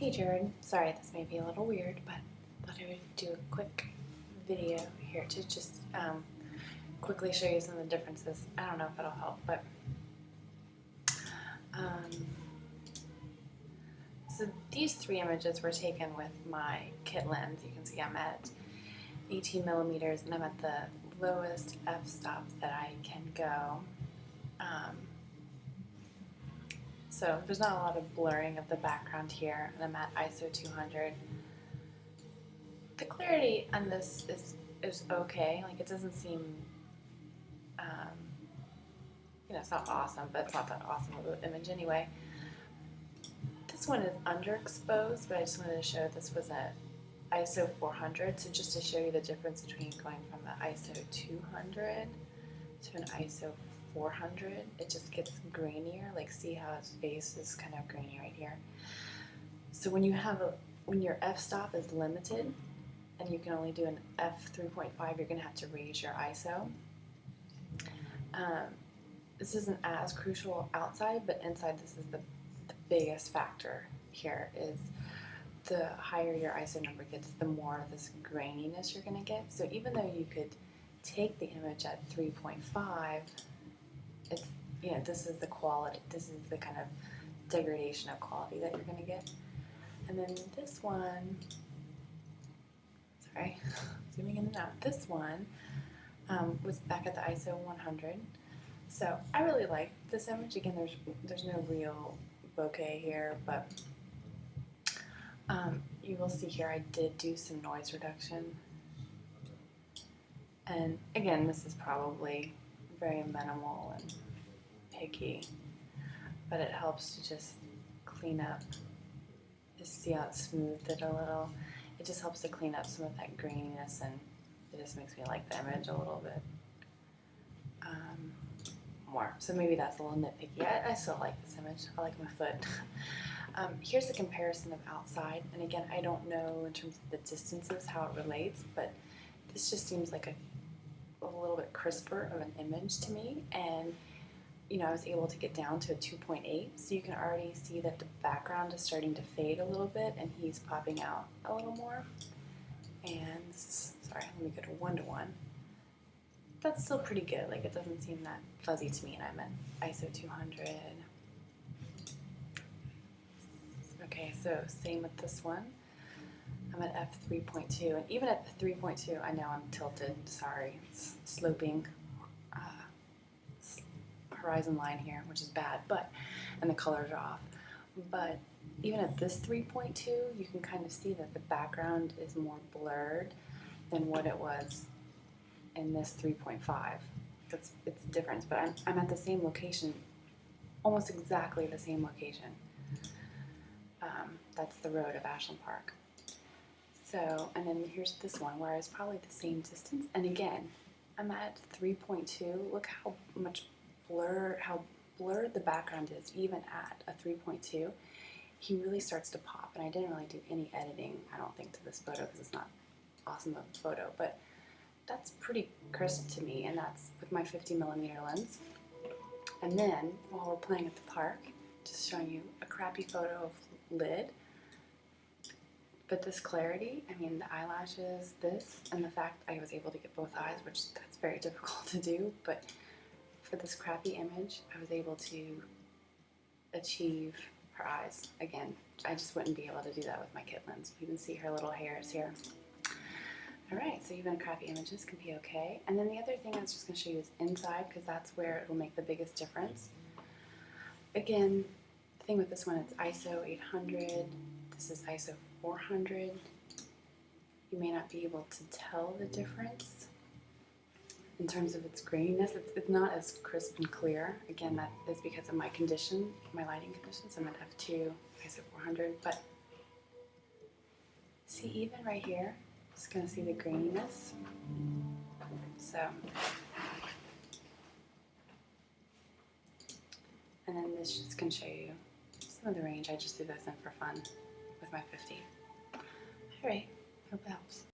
Hey Jared, sorry this may be a little weird, but thought I would do a quick video here to just quickly show you some of the differences. I don't know if it'll help, but um, so these three images were taken with my kit lens. You can see I'm at 18 millimeters and I'm at the lowest f-stop that I can go. So there's not a lot of blurring of the background here, and I'm at ISO 200. The clarity on this is okay. Like, it doesn't seem, it's not awesome, but it's not that awesome of an image anyway. This one is underexposed, but I just wanted to show this was at ISO 400, so just to show you the difference between going from the ISO 200 to an ISO 400, it just gets grainier. Like, see how its face is kind of grainy right here. So when your f-stop is limited and you can only do an f3.5, you're going to have to raise your ISO. This isn't as crucial outside, but inside this is the biggest factor here. Is the higher your ISO number gets, the more of this graininess you're going to get. So even though you could take the image at 3.5, it's, this is the quality, this is the kind of degradation of quality that you're going to get. And then this one, sorry, zooming in and out, this one was back at the ISO 100. So I really like this image. Again, there's no real bokeh here, but you will see here I did do some noise reduction. And again, this is probably very minimal and picky, but it helps to just clean up. Just see how it smoothed it a little. It just helps to clean up some of that graininess, and it just makes me like the image a little bit more. So maybe that's a little nitpicky. I still like this image. I like my foot. Here's a comparison of outside, and again, I don't know in terms of the distances how it relates, but this just seems like a little bit crisper of an image to me, and I was able to get down to a 2.8, so you can already see that the background is starting to fade a little bit, and he's popping out a little more. And sorry, let me go to 1:1. That's still pretty good. Like, it doesn't seem that fuzzy to me, and I'm at ISO 200. Okay, so same with this one. I'm at f3.2, and even at the 3.2, I know I'm tilted. Sorry, it's sloping horizon line here, which is bad, and the colors are off. But even at this 3.2, you can kind of see that the background is more blurred than what it was in this 3.5. It's a difference, but I'm at the same location, almost exactly the same location. That's the road of Ashland Park. So, and then here's this one where it's probably the same distance, and again, I'm at 3.2. Look how blurred the background is, even at a 3.2. He really starts to pop, and I didn't really do any editing, I don't think, to this photo because it's not awesome of a photo, but that's pretty crisp to me, and that's with my 50mm lens. And then, while we're playing at the park, just showing you a crappy photo of lid, but this clarity, I mean, the eyelashes, this, and the fact I was able to get both eyes, which that's very difficult to do, but for this crappy image, I was able to achieve her eyes. Again, I just wouldn't be able to do that with my kit lens. You can see her little hairs here. Alright, so even crappy images can be okay. And then the other thing I was just going to show you is inside, because that's where it will make the biggest difference. Again, the thing with this one, it's ISO 800. This is ISO 400. You may not be able to tell the difference in terms of its graininess. It's not as crisp and clear. Again, that is because of my condition, my lighting conditions. I'm at f2, ISO 400, but see, even right here, just gonna see the graininess. So, and then this just can show you some of the range. I just threw those in for fun with my 50. All right, hope it helps.